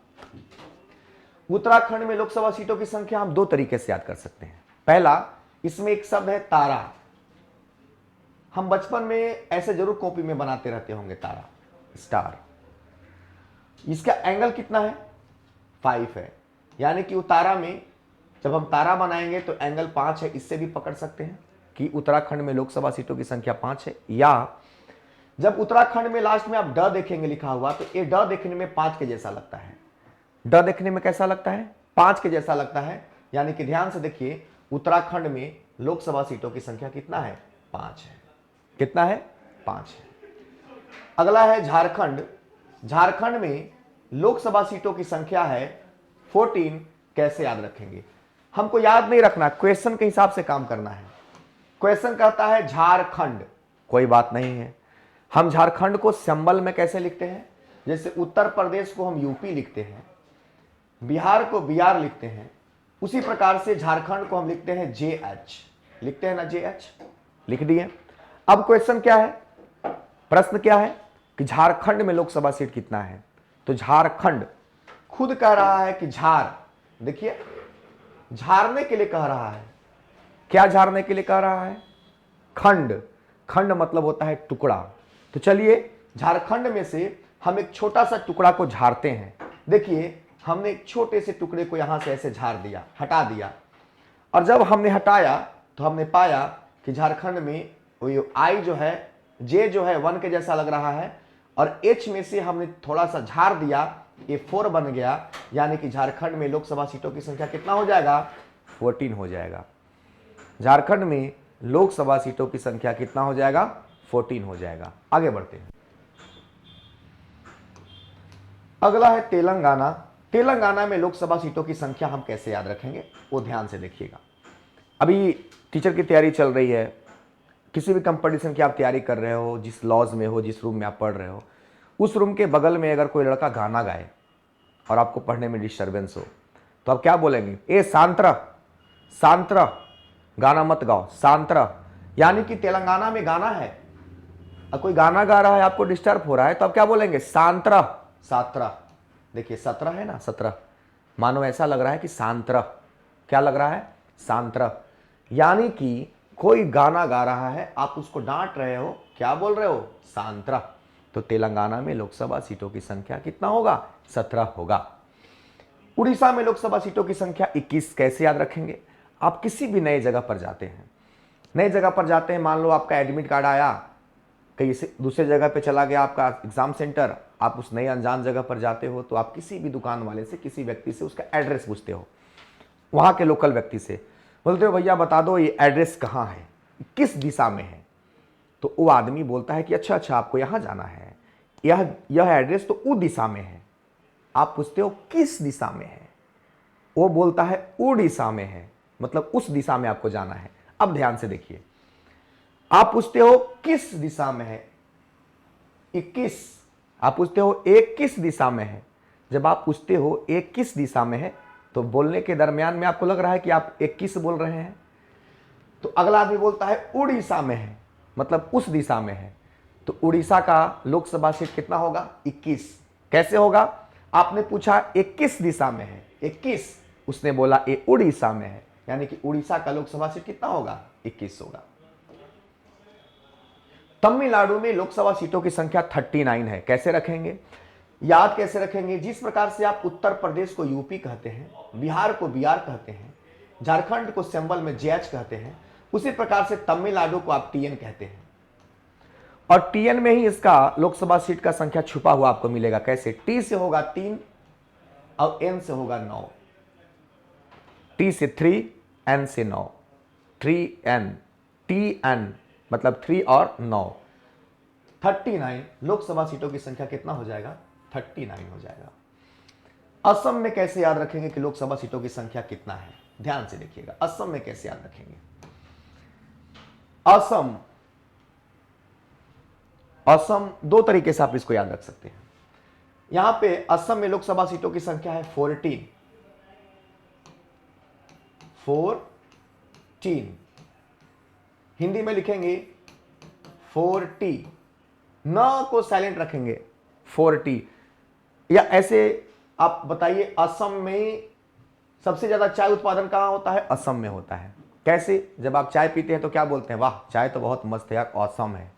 उत्तराखंड में लोकसभा सीटों की संख्या हम 2 तरीके से याद कर सकते हैं। पहला, इसमें एक शब्द है तारा। हम बचपन में ऐसे जरूर कॉपी में बनाते रहते होंगे, तारा, स्टार। इसका एंगल कितना है? 5 है, यानी कि तारा में जब हम तारा बनाएंगे तो एंगल 5 है। इससे भी पकड़ सकते हैं कि उत्तराखंड में लोकसभा सीटों की संख्या 5 है। या जब उत्तराखंड में लास्ट में आप ड देखेंगे लिखा हुआ, तो ये ड देखने में 5 के जैसा लगता है। ड देखने में कैसा लगता है? 5 के जैसा लगता है। यानी कि ध्यान से देखिए, उत्तराखंड में लोकसभा सीटों की संख्या कितना है? 5 है। कितना है? 5 है। अगला है झारखंड। झारखंड में लोकसभा सीटों की संख्या है 14। कैसे याद रखेंगे? हमको याद नहीं रखना, क्वेश्चन के हिसाब से काम करना है। क्वेश्चन कहता है झारखंड, कोई बात नहीं है। हम झारखंड को सिंबल में कैसे लिखते हैं? जैसे उत्तर प्रदेश को हम यूपी लिखते हैं, बिहार को बिहार लिखते हैं, उसी प्रकार से झारखंड को हम लिखते हैं JH, लिखते हैं ना JH, लिख दिए। अब क्वेश्चन क्या है? प्रश्न क्या है कि झारखंड में लोकसभा सीट कितना है? तो झारखंड खुद कह रहा है कि झार, देखिए झारने के लिए कह रहा है। क्या झारने के लिए कह रहा है? खंड, खंड मतलब होता है टुकड़ा। तो चलिए झारखंड में से हम एक छोटा सा टुकड़ा को झारते हैं। देखिए हमने एक छोटे से टुकड़े को यहां से ऐसे झाड़ दिया, हटा दिया, और जब हमने हटाया तो हमने पाया कि झारखंड में वो आई जो है, जे जो है 1 के जैसा लग रहा है, और H में से हमने थोड़ा सा झाड़ दिया, ये 4 बन गया। यानी कि झारखंड में लोकसभा सीटों की संख्या कितना हो जाएगा? 14 हो जाएगा। झारखंड में लोकसभा सीटों की संख्या कितना हो जाएगा? 14 हो जाएगा। आगे बढ़ते हैं। अगला है तेलंगाना। तेलंगाना में लोकसभा सीटों की संख्या हम कैसे याद रखेंगे, वो ध्यान से देखिएगा। अभी टीचर की तैयारी चल रही है, किसी भी कंपटीशन की आप तैयारी कर रहे हो, जिस लॉज में हो, जिस रूम में आप पढ़ रहे हो, उस रूम के बगल में अगर कोई लड़का गाना गाए और आपको पढ़ने में डिस्टर्बेंस हो, तो आप क्या बोलेंगे? ए शांत रह, शांत रह, गाना मत गाओ, शांत रह। यानी कि तेलंगाना में गाना है और कोई गाना गा रहा है, आपको डिस्टर्ब हो रहा है, तो आप क्या बोलेंगे? शांत रह, शांत रह। देखिए 17 है ना, 17, मानो ऐसा लग रहा है कि शांत रह। क्या लग रहा है? शांत रह। यानी कि कोई गाना गा रहा है, आप उसको डांट रहे हो, क्या बोल रहे हो? शांत रह। तो तेलंगाना में लोकसभा सीटों की संख्या कितना होगा? 17 होगा। उड़ीसा में लोकसभा सीटों की संख्या 21। कैसे याद रखेंगे? आप किसी भी नए जगह पर जाते हैं, नए जगह पर जाते हैं, मान लो आपका एडमिट कार्ड आया, कहीं से दूसरे जगह पे चला गया आपका एग्जाम सेंटर, आप उस नए अनजान जगह पर जाते हो, तो आप किसी भी दुकान वाले से, किसी व्यक्ति से उसका एड्रेस पूछते हो, वहाँ के लोकल व्यक्ति से बोलते हो भैया बता दो ये एड्रेस कहाँ है, किस दिशा में है। तो वो आदमी बोलता है कि अच्छा अच्छा आपको यहाँ जाना है, यह एड्रेस तो उस दिशा में है। आप पूछते हो किस दिशा में है, वो बोलता है उड़ीसा में है, मतलब उस दिशा में आपको जाना है। अब ध्यान से देखिए, आप पूछते हो किस दिशा में है, 21। आप पूछते हो एक किस दिशा में है। जब आप पूछते हो एक किस दिशा में है, तो बोलने के दरमियान में आपको लग रहा है कि आप 21 बोल रहे हैं, तो अगला आदमी बोलता है उड़ीसा में है, मतलब उस दिशा में है। तो उड़ीसा का लोकसभा सीट कितना होगा? 21। कैसे होगा? आपने पूछा 21 दिशा में है, 21, उसने बोला ये उड़ीसा में है, यानी कि उड़ीसा का लोकसभा सीट कितना होगा? 21 होगा। तमिलनाडु में लोकसभा सीटों की संख्या 39 है। कैसे रखेंगे? याद कैसे रखेंगे? जिस प्रकार से आप उत्तर प्रदेश को यूपी कहते हैं, बिहार को बिहार कहते हैं, झारखंड को सिंबल में जेएच कहते हैं, उसी प्रकार से तमिलनाडु को आप टीएन कहते हैं। और टीएन में ही इसका लोकसभा सीट का संख्या छुपा हुआ आपको मिलेगा। कैसे? टी से होगा 3 और एन से होगा 9। टी से 3, एन से 9, 3N, TN मतलब 3 और 9, 39 लोकसभा सीटों की संख्या कितना हो जाएगा? 39 हो जाएगा। असम में कैसे याद रखेंगे कि लोकसभा सीटों की संख्या कितना है? ध्यान से देखिएगा, असम में कैसे याद रखेंगे। असम दो तरीके से आप इसको याद रख सकते हैं। यहां पे असम में लोकसभा सीटों की संख्या है 14। हिंदी में लिखेंगे 40, न को साइलेंट रखेंगे 40। या ऐसे आप बताइए, असम में सबसे ज्यादा चाय उत्पादन कहां होता है? असम में होता है। कैसे? जब आप चाय पीते हैं तो क्या बोलते हैं? वाह चाय तो बहुत मस्त है यार, ऑसम है,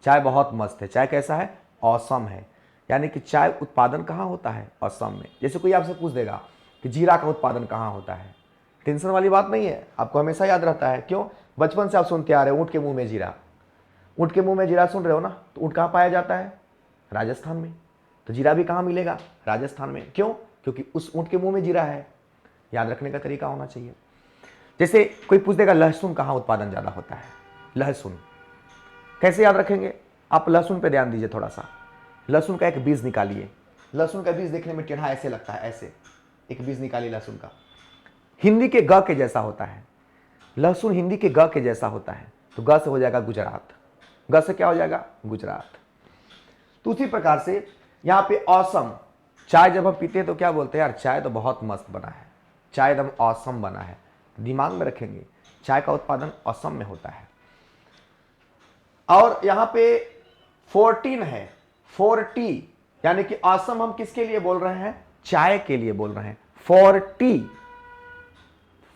चाय बहुत मस्त है। चाय कैसा है? ऑसम है। यानी कि चाय उत्पादन कहां होता है? असम में। जैसे कोई आपसे पूछ देगा कि जीरा का उत्पादन कहां होता है, टेंशन वाली बात नहीं है, आपको हमेशा याद रहता है। क्यों? बचपन से आप सुनते आ रहे हो ऊँट के मुंह में जीरा, ऊँट के मुंह में जीरा सुन रहे हो ना, तो ऊँट कहाँ पाया जाता है? राजस्थान में। तो जीरा भी कहाँ मिलेगा? राजस्थान में। क्यों? क्योंकि उस ऊँट के मुंह में जीरा है। याद रखने का तरीका होना चाहिए। जैसे कोई पूछ देगा लहसुन कहाँ उत्पादन ज़्यादा होता है? लहसुन। कैसे याद रखेंगे? आप लहसुन पे ध्यान दीजिए थोड़ा सा। लहसुन का एक बीज निकालिए। लहसुन का बीज देखने में टेढ़ा ऐसे लगता है, ऐसे एक बीज निकालिए लहसुन का, हिंदी के ग के जैसा होता है। लहसुन हिंदी के ग के जैसा होता है, तो ग से हो जाएगा गुजरात। ग से क्या हो जाएगा? गुजरात। तो उसी प्रकार से यहां पे ऑसम, चाय जब हम पीते हैं तो क्या बोलते हैं? यार चाय तो बहुत मस्त बना है, चाय एकदम ऑसम बना है। दिमाग में रखेंगे, चाय का उत्पादन असम में होता है। और यहां पे 14 है, 40, यानी कि असम हम किसके लिए बोल रहे हैं? चाय के लिए बोल रहे हैं।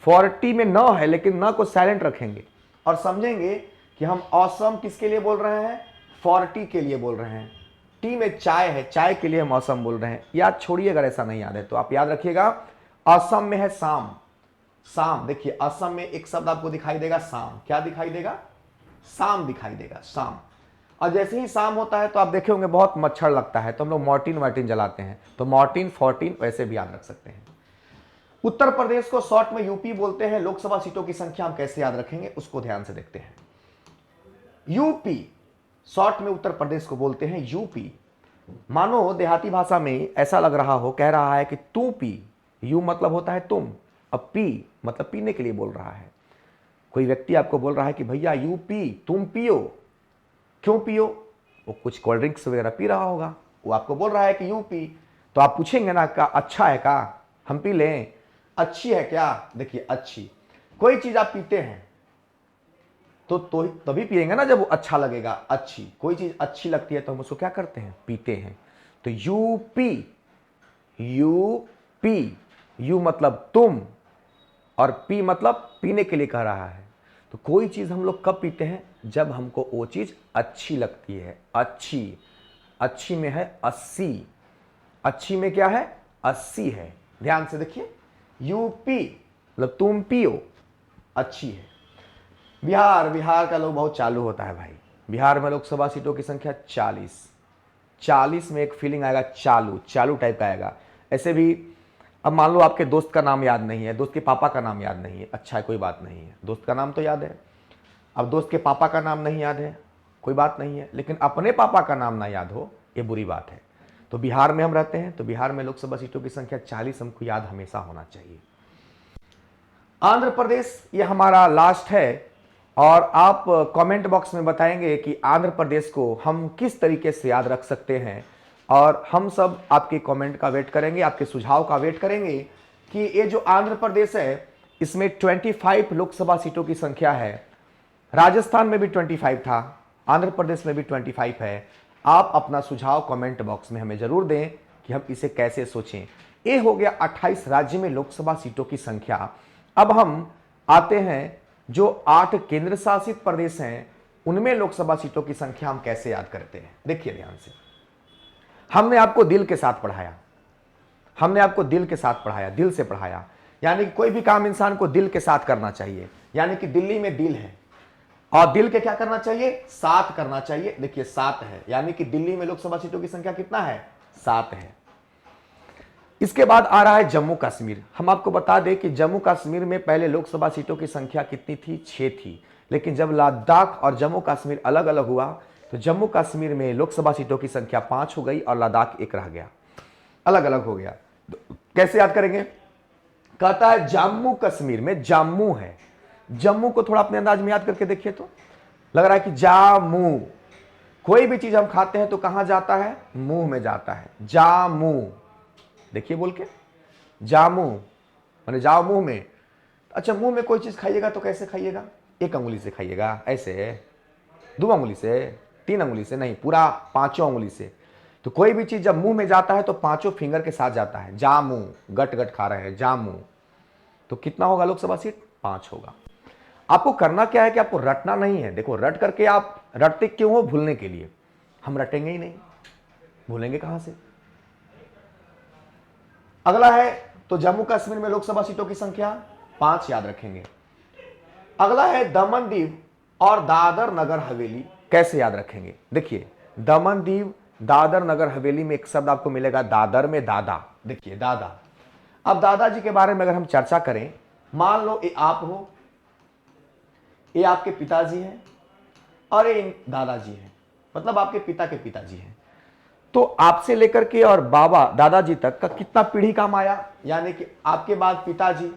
40 में न है, लेकिन न को साइलेंट रखेंगे और समझेंगे कि हम असम किसके लिए बोल रहे हैं? 40 के लिए बोल रहे हैं। टी में चाय है, चाय के लिए हम असम बोल रहे हैं। याद छोड़िए, अगर ऐसा नहीं याद है तो आप याद रखिएगा। असम में है शाम। शाम, देखिए असम में एक शब्द आपको दिखाई देगा शाम। क्या दिखाई देगा? शाम दिखाई देगा, शाम। और जैसे ही शाम होता है तो आप देखे होंगे बहुत मच्छर लगता है, तो हम लोग मॉर्टिन वार्टिन जलाते हैं। तो मॉर्टिन 14 वैसे भी याद रख सकते हैं। उत्तर प्रदेश को शॉर्ट में यूपी बोलते हैं। लोकसभा सीटों की संख्या हम कैसे याद रखेंगे उसको ध्यान से देखते हैं। यूपी शॉर्ट में उत्तर प्रदेश को बोलते हैं यूपी। मानो देहाती भाषा में ऐसा लग रहा हो, कह रहा है कि तू पी। यू मतलब होता है तुम, अब पी मतलब पीने के लिए बोल रहा है। कोई व्यक्ति आपको बोल रहा है कि भैया यू पी, तुम पियो। क्यों पियो? वो कुछ कोल्ड ड्रिंक्स वगैरह पी रहा होगा, वो आपको बोल रहा है कि यू पी। तो आप पूछेंगे ना, का अच्छा है का, हम पी लें? अच्छी है क्या? देखिए अच्छी, कोई चीज आप पीते हैं तो तभी पिएंगे ना जब वो अच्छा लगेगा। अच्छी, कोई चीज अच्छी लगती है तो हम उसको क्या करते हैं? पीते हैं। तो यूपी, यूपी, यू मतलब तुम और पी मतलब पीने के लिए कह रहा है। तो कोई चीज हम लोग कब पीते हैं? जब हमको वो चीज अच्छी लगती है। अच्छी, अच्छी में है 80, अच्छी में क्या है 80 है। ध्यान से देखिए, यूपी मतलब तुम पियो, अच्छी है। बिहार, बिहार का लोग बहुत चालू होता है भाई। बिहार में लोकसभा सीटों की संख्या 40, 40 में एक फीलिंग आएगा चालू, चालू टाइप का आएगा। ऐसे भी अब मान लो आपके दोस्त का नाम याद नहीं है, दोस्त के पापा का नाम याद नहीं है, अच्छा है कोई बात नहीं है, दोस्त का नाम तो याद है। अब दोस्त के पापा का नाम नहीं याद है, कोई बात नहीं है, लेकिन अपने पापा का नाम ना याद हो, ये बुरी बात है। तो बिहार में हम रहते हैं, तो बिहार में लोकसभा सीटों की संख्या 40 हमको याद हमेशा होना चाहिए। आंध्र प्रदेश ये हमारा लास्ट है, और आप कमेंट बॉक्स में बताएंगे कि आंध्र प्रदेश को हम किस तरीके से याद रख सकते हैं, और हम सब आपके कमेंट का वेट करेंगे, आपके सुझाव का वेट करेंगे कि ये जो आंध्र प्रदेश है इसमें 25 लोकसभा सीटों की संख्या है। राजस्थान में भी 25 था, आंध्र प्रदेश में भी 25 है। आप अपना सुझाव कमेंट बॉक्स में हमें जरूर दें कि हम इसे कैसे सोचें। ये हो गया 28 राज्य में लोकसभा सीटों की संख्या। अब हम आते हैं जो 8 केंद्र शासित प्रदेश हैं, उनमें लोकसभा सीटों की संख्या हम कैसे याद करते हैं। देखिए ध्यान से, हमने आपको दिल के साथ पढ़ाया, हमने आपको दिल के साथ पढ़ाया, दिल से पढ़ाया, यानी कि कोई भी काम इंसान को दिल के साथ करना चाहिए। यानी कि दिल्ली में दिल है, और दिल के क्या करना चाहिए, साथ करना चाहिए। देखिए 7 है, यानी कि दिल्ली में लोकसभा सीटों की संख्या कितना है, 7 है। इसके बाद आ रहा है जम्मू कश्मीर। हम आपको बता दें कि जम्मू कश्मीर में पहले लोकसभा सीटों की संख्या कितनी थी, 6 थी, लेकिन जब लद्दाख और जम्मू कश्मीर अलग अलग हुआ तो जम्मू कश्मीर में लोकसभा सीटों की संख्या 5 हो गई और लद्दाख 1 रह गया, अलग अलग हो गया। कैसे याद करेंगे, कहता है जम्मू कश्मीर में जम्मू है, जम्मू को थोड़ा अपने अंदाज में याद करके देखिए तो लग रहा है कि जामू। कोई भी चीज हम खाते हैं तो कहां जाता है, मुंह में जाता है, जामू। देखिए बोल के, जामू माने जाओ मुंह में। अच्छा, मुंह में कोई चीज खाइएगा तो कैसे खाइएगा, 1 अंगुली से खाइएगा, ऐसे 2 अंगुली से, 3 अंगुली से नहीं, पूरा 5 अंगुली से। तो कोई भी चीज जब मुंह में जाता है तो 5 फिंगर के साथ जाता है, जामू, गट गट खा रहे हैं, जामू। तो कितना होगा लोकसभा सीट, 5 होगा। आपको करना क्या है कि आपको रटना नहीं है। देखो रट करके आप रटते क्यों हो, भूलने के लिए। हम रटेंगे ही नहीं, भूलेंगे कहां से। अगला है तो जम्मू कश्मीर में लोकसभा सीटों की संख्या 5 याद रखेंगे। अगला है दमन दीव और दादर नगर हवेली, कैसे याद रखेंगे। देखिए दमन दीव दादर नगर हवेली में एक शब्द आपको मिलेगा दादर में, दादा। देखिए दादा, अब दादाजी के बारे में अगर हम चर्चा करें, मान लो ये आप हो, ये आपके पिताजी हैं और ये दादाजी हैं, मतलब आपके पिता के पिताजी हैं। तो आपसे लेकर के और बाबा दादाजी तक का कितना पीढ़ी काम आया, यानी कि आपके बाद पिताजी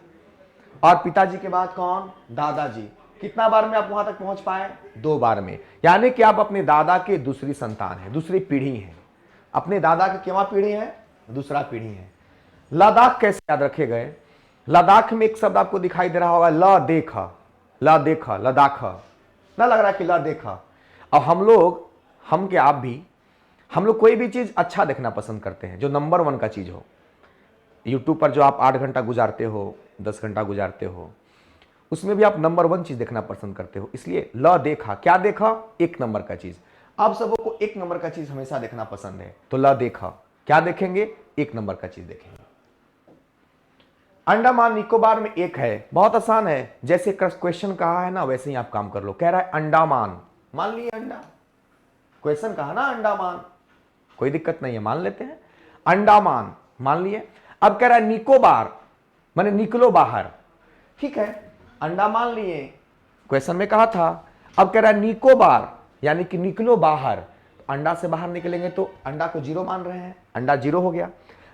और पिताजी के बाद कौन, दादाजी। कितना बार में आप वहां तक पहुंच पाए, 2 बार में। यानी कि आप अपने दादा के दूसरी संतान है, दूसरी पीढ़ी है। अपने दादा के केवा पीढ़ी है, दूसरा पीढ़ी है। लद्दाख कैसे याद रखे गए, लद्दाख में एक शब्द आपको दिखाई दे रहा होगा, ल देखा, ल देखा, लद्दाख ना लग रहा कि ल देखा। अब हम लोग, हम क्या आप भी, हम लोग कोई भी चीज अच्छा देखना पसंद करते हैं, जो नंबर 1 का चीज हो। यूट्यूब पर जो आप 8 घंटा गुजारते हो, 10 घंटा गुजारते हो, उसमें भी आप नंबर 1 चीज देखना पसंद करते हो। इसलिए ल देखा, क्या देखा, 1 नंबर का चीज। आप सबों को 1 नंबर का चीज हमेशा देखना पसंद है, तो ल देखा, क्या देखेंगे, 1 नंबर का चीज देखेंगे। अंडमान निकोबार में 1 है, बहुत आसान है, जैसे क्वेश्चन कहा है ना वैसे ही आप काम कर लो। कह रहा है अंडमान, मान लिए अंडा, क्वेश्चन कहा ना अंडमान, कोई दिक्कत नहीं है, मान लेते हैं अंडमान, मान लिए। अब कह रहा है निकोबार, माने निकलो बाहर, ठीक है, अंडा मान लिए, क्वेश्चन में कहा था। अब कह रहा है निकोबार, यानी कि निकलो बाहर, अंडा से बाहर निकलेंगे तो अंडा को 0 मान रहे हैं, अंडा 0 हो गया।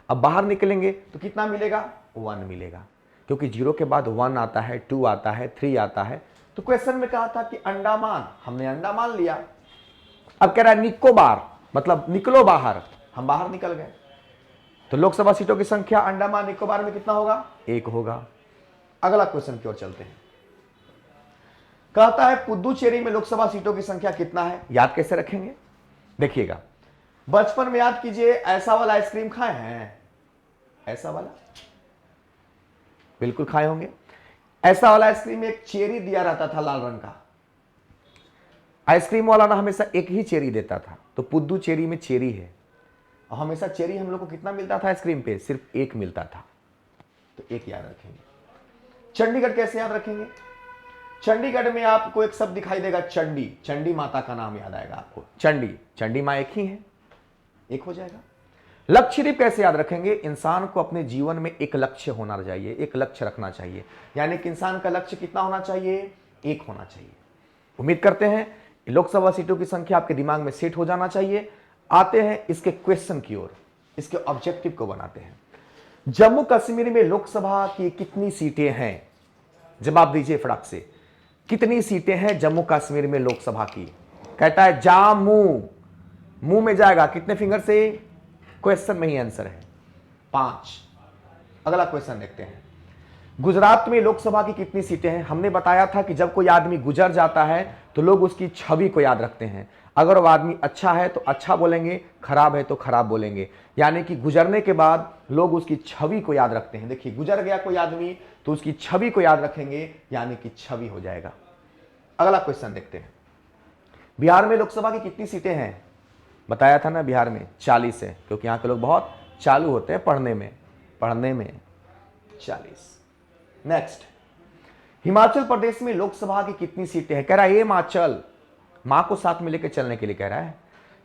अब बाहर निकलेंगे तो कितना मिलेगा, 1 मिलेगा, क्योंकि 0 के बाद 1 आता है, 2 आता है, 3 आता है। तो क्वेश्चन में कहा था कि अंडमान, हमने अंडा मान लिया। अब कह रहा है निकोबार, मतलब निकलो बाहर, हम बाहर निकल गए। तो लोकसभा सीटों की संख्या अंडमान निकोबार में कितना होगा, 1 होगा। अगला क्वेश्चन की ओर चलते हैं। कहता है पुदुचेरी में लोकसभा सीटों की संख्या कितना है, याद कैसे रखेंगे। देखिएगा, बचपन में याद कीजिए, ऐसा वाला आइसक्रीम खाए हैं, ऐसा वाला बिल्कुल खाए होंगे। ऐसा वाला आइसक्रीम में एक चेरी दिया रहता था लाल रंग का, आइसक्रीम वाला ना हमेशा एक ही चेरी देता था, तो पुद्दुचेरी में चेरी है, और हमेशा चेरी हम लोग को कितना मिलता था आइसक्रीम पे? सिर्फ एक मिलता था, तो एक याद रखेंगे। चंडीगढ़ कैसे याद रखेंगे? चंडीगढ़ में आपको एक शब्द दिखाई देगा चंडी, चंडी माता का नाम याद आएगा आपको, चंडी, चंडी माँ एक ही है, एक हो जाएगा। लक्षद्वीप कैसे याद रखेंगे? इंसान को अपने जीवन में एक लक्ष्य होना चाहिए, एक लक्ष्य रखना चाहिए, यानी कि इंसान का लक्ष्य कितना होना चाहिए? एक होना चाहिए। उम्मीद करते हैं लोकसभा सीटों की संख्या आपके दिमाग में सेट हो जाना चाहिए। आते हैं इसके क्वेश्चन की ओर, इसके ऑब्जेक्टिव को बनाते हैं। जम्मू कश्मीर में लोकसभा की कितनी सीटें हैं? जवाब दीजिए फटाक से, कितनी सीटें हैं जम्मू कश्मीर में लोकसभा की? कहता है जामू, मुंह में जाएगा, कितने फिंगर से? क्वेश्चन में ही आंसर है 5। अगला क्वेश्चन देखते हैं। गुजरात में लोकसभा की कितनी सीटें हैं? हमने बताया था कि जब कोई आदमी गुजर जाता है तो लोग उसकी छवि को याद रखते हैं। अगर वो आदमी अच्छा है तो अच्छा बोलेंगे, खराब है तो खराब बोलेंगे, यानी कि गुजरने के बाद लोग उसकी छवि को याद रखते हैं। देखिए, गुजर गया कोई आदमी तो उसकी छवि को याद रखेंगे, यानी कि छवि हो जाएगा। अगला क्वेश्चन देखते हैं। बिहार में लोकसभा की कितनी सीटें हैं? बताया था ना, बिहार में 40 है, क्योंकि यहाँ के लोग बहुत चालू होते हैं पढ़ने में 40। नेक्स्ट, हिमाचल प्रदेश में लोकसभा की कितनी सीटें हैं? कह रहा है ये हिमाचल, माँ को साथ में लेकर चलने के लिए कह रहा है,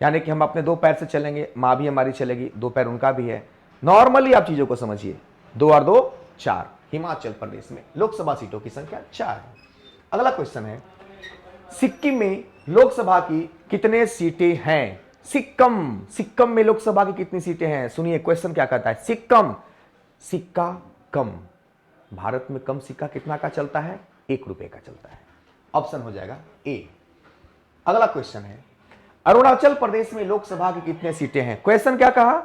यानी कि हम अपने 2 पैर से चलेंगे, माँ भी हमारी चलेगी, 2 पैर उनका भी है। नॉर्मली आप चीजों को समझिए, 2 और 2 4। हिमाचल प्रदेश में लोकसभा सीटों की संख्या 4 है। अगला क्वेश्चन है, सिक्किम में लोकसभा की कितने सीटें हैं? सिक्किम में लोकसभा की कितनी सीटें हैं? सुनिए क्वेश्चन क्या कहता है। सिक्का कम, भारत में कम सिक्का कितना का चलता है? 1 रुपए का चलता है। ऑप्शन हो जाएगा ए। अगला क्वेश्चन है, अरुणाचल प्रदेश में लोकसभा की कितने सीटें हैं? क्वेश्चन क्या कहा?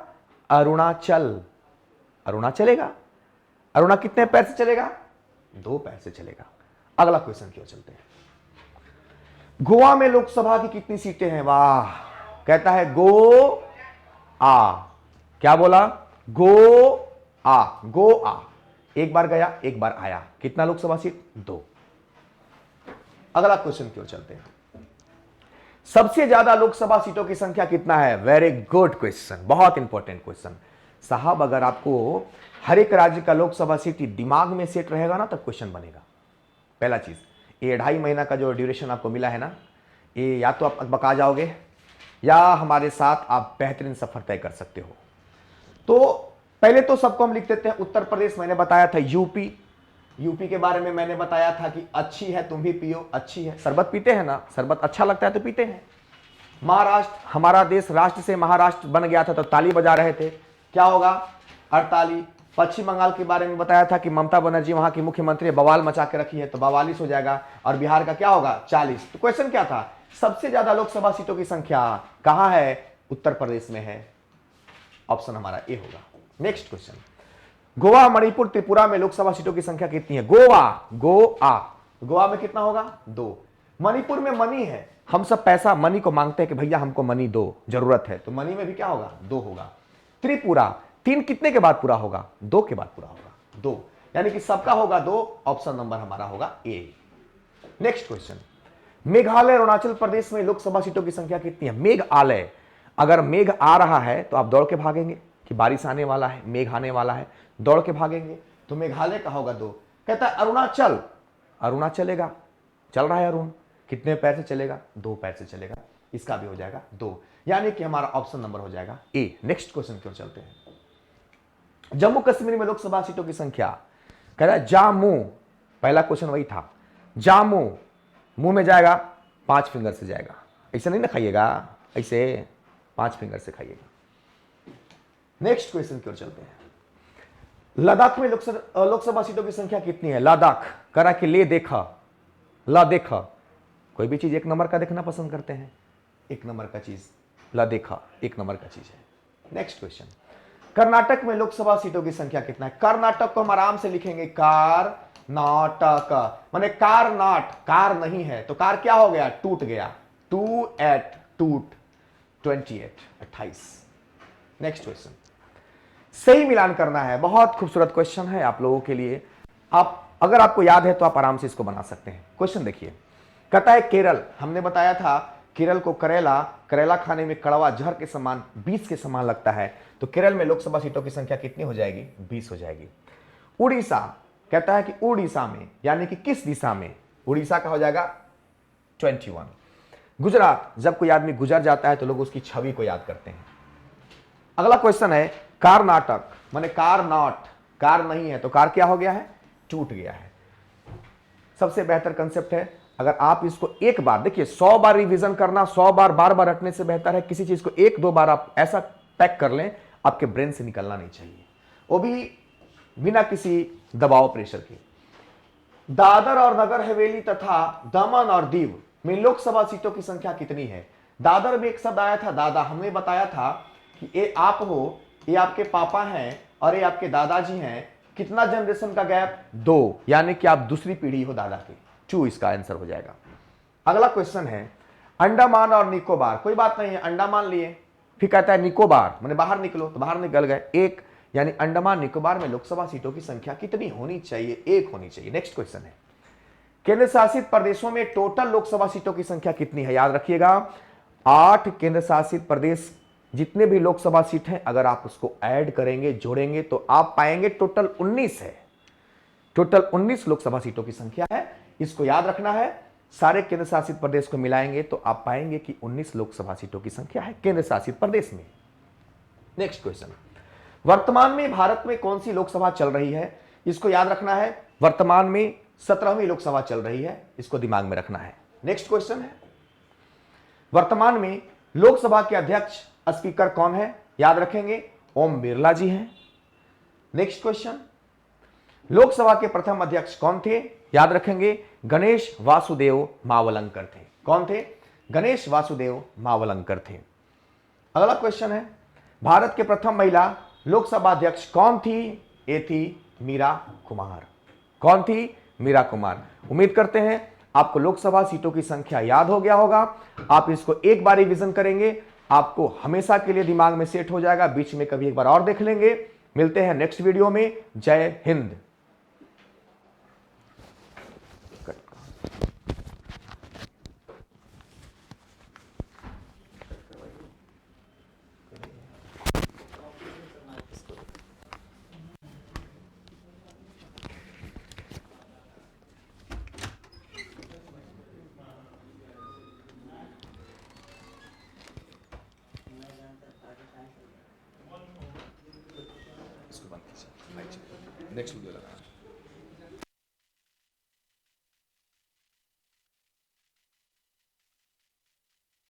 अरुणा चलेगा। अरुणा कितने पैर से चलेगा? 2 पैर से चलेगा। अगला क्वेश्चन की ओर चलते हैं। गोवा में लोकसभा की कितनी सीटें हैं? वाह, कहता है गो आ। क्या बोला? गो आ। एक बार गया, एक बार आया। कितना लोकसभा सीट? 2। अगला क्वेश्चन की ओर चलते हैं। सबसे ज्यादा लोकसभा सीटों की संख्या कितना है? वेरी गुड क्वेश्चन, बहुत इंपॉर्टेंट क्वेश्चन साहब। अगर आपको हर एक राज्य का लोकसभा सीट दिमाग में सेट रहेगा ना, तब क्वेश्चन बनेगा। पहला चीज, ये 2.5 महीना का जो ड्यूरेशन आपको मिला है ना, ये या तो आप बका जाओगे या हमारे साथ आप बेहतरीन सफर तय कर सकते हो। तो पहले तो सबको हम लिख देते हैं। उत्तर प्रदेश मैंने बताया था, यूपी के बारे में मैंने बताया था कि अच्छी है, तुम भी पियो, अच्छी है। शरबत पीते हैं ना, शरबत अच्छा लगता है तो पीते हैं। महाराष्ट्र, हमारा देश राष्ट्र से महाराष्ट्र बन गया था तो ताली बजा रहे थे, क्या होगा? 48। पश्चिम बंगाल के बारे में बताया था कि ममता बनर्जी वहां की मुख्यमंत्री बवाल मचा के रखी है तो 42 हो जाएगा। और बिहार का क्या होगा? 40। तो क्वेश्चन क्या था? सबसे ज्यादा लोकसभा सीटों की संख्या कहां है? उत्तर प्रदेश में है। ऑप्शन हमारा ए होगा। नेक्स्ट क्वेश्चन, गोवा, मणिपुर, त्रिपुरा में लोकसभा सीटों की संख्या कितनी है? गोवा में कितना होगा? 2। मणिपुर में मनी है, हम सब पैसा मनी को मांगते हैं कि भैया हमको मनी दो, जरूरत है, तो मनी में भी क्या होगा? 2 होगा। त्रिपुरा 3 कितने के बाद पूरा होगा? 2 के बाद पूरा होगा, 2, यानी कि सबका होगा 2। ऑप्शन नंबर हमारा होगा ए। नेक्स्ट क्वेश्चन, मेघालय, अरुणाचल प्रदेश में लोकसभा सीटों की संख्या कितनी है? मेघालय, अगर मेघ आ रहा है तो आप दौड़ के भागेंगे कि बारिश आने वाला है, मेघ आने वाला है, दौड़ के भागेंगे, तो मेघालय का होगा 2। कहता है अरुणा चलेगा, चल रहा है अरुण, कितने पैर से चलेगा? 2 पैर से चलेगा, इसका भी हो जाएगा 2, यानी कि हमारा ऑप्शन नंबर हो जाएगा ए। नेक्स्ट क्वेश्चन की ओर चलते हैं। जम्मू कश्मीर में लोकसभा सीटों की संख्या, कह रहा है जामू, पहला क्वेश्चन वही था, जामू, मुंह में जाएगा, 5 फिंगर से जाएगा, ऐसे नहीं ना खाइएगा, ऐसे 5 फिंगर से खाइएगा। नेक्स्ट क्वेश्चन की ओर चलते हैं। लद्दाख में लोकसभा सीटों की संख्या कितनी है? लद्दाख, करा कि ले देखा, कोई भी चीज 1 नंबर का देखना पसंद करते हैं, 1 नंबर का चीज ला देखा 1 नंबर का चीज है। नेक्स्ट क्वेश्चन, कर्नाटक में लोकसभा सीटों की संख्या कितना है? कर्नाटक को हम आराम से लिखेंगे कार-नाटक, माने कार-नाट, कार नहीं है तो कार क्या हो गया? टूट गया, 28 28। नेक्स्ट क्वेश्चन, सही मिलान करना है, बहुत खूबसूरत क्वेश्चन है आप लोगों के लिए। आप अगर आपको याद है तो आप आराम से इसको बना सकते हैं। क्वेश्चन देखिए, कहता है केरल, हमने बताया था केरल को करेला, करेला खाने में कड़वा जहर के समान, 20 के समान लगता है। तो केरल में लोकसभा सीटों की संख्या कितनी हो जाएगी? 20 हो जाएगी। उड़ीसा, कहता है कि उड़ीसा में, यानी कि किस दिशा में? उड़ीसा का हो जाएगा 21। गुजरात, जब कोई आदमी गुजर जाता है तो लोग उसकी छवि को याद करते हैं। अगला क्वेश्चन है कर्नाटक, माने कार नॉट, कार नहीं है तो कार क्या हो गया है? टूट गया है। सबसे बेहतर कंसेप्ट है, अगर आप इसको एक बार देखिए, 100 बार रिवीजन करना, 100 बार बार बार रटने से बेहतर है किसी चीज को 1-2 बार आप ऐसा पैक कर लें आपके ब्रेन से निकलना नहीं चाहिए, वो भी बिना किसी दबाव प्रेशर के। दादर और नगर हवेली तथा दमन और दीव में लोकसभा सीटों की संख्या कितनी है? दादर में एक शब्द आया था दादा, हमने बताया था कि ये आप हो, ये आपके पापा हैं और ये आपके दादाजी हैं। कितना जनरेशन का गैप? 2, यानी कि आप दूसरी पीढ़ी हो दादा की। 2 इसका आंसर हो जाएगा। अगला क्वेश्चन है अंडमान और निकोबार, कोई बात नहीं है, अंडमान लिए, फिर कहता है निकोबार, मैंने बाहर निकलो तो बाहर निकल गए, 1, यानी अंडमान निकोबार में लोकसभा सीटों की संख्या कितनी होनी चाहिए? 1 होनी चाहिए। नेक्स्ट क्वेश्चन है केंद्र शासित प्रदेशों में टोटल लोकसभा सीटों की संख्या कितनी है? याद रखिएगा 8 केंद्र शासित प्रदेश, जितने भी लोकसभा सीट हैं अगर आप उसको ऐड करेंगे, जोड़ेंगे तो आप पाएंगे टोटल 19 है। टोटल 19 लोकसभा सीटों की संख्या है, इसको याद रखना है। सारे केंद्र शासित प्रदेश को मिलाएंगे तो आप पाएंगे कि 19 लोकसभा सीटों की संख्या है केंद्र शासित प्रदेश में। नेक्स्ट क्वेश्चन, वर्तमान में भारत में कौन सी लोकसभा चल रही है? इसको याद रखना है, वर्तमान में 17वीं लोकसभा चल रही है, इसको दिमाग में रखना है। नेक्स्ट क्वेश्चन है वर्तमान में लोकसभा के अध्यक्ष स्पीकर कौन है? याद रखेंगे ओम बिरला जी हैं। नेक्स्ट क्वेश्चन, लोकसभा के प्रथम अध्यक्ष कौन थे? याद रखेंगे गणेश वासुदेव मावलंकर थे। कौन थे? गणेश वासुदेव मावलंकर थे। अगला क्वेश्चन है भारत के प्रथम महिला लोकसभा अध्यक्ष कौन थी? ये थी मीरा कुमार। कौन थी? मीरा कुमार। उम्मीद करते हैं आपको लोकसभा सीटों की संख्या याद हो गया होगा। आप इसको एक बार रिवीजन करेंगे, आपको हमेशा के लिए दिमाग में सेट हो जाएगा, बीच में कभी एक बार और देख लेंगे। मिलते हैं नेक्स्ट वीडियो में। जय हिंद। नेक्स्ट वीडियो लगाना।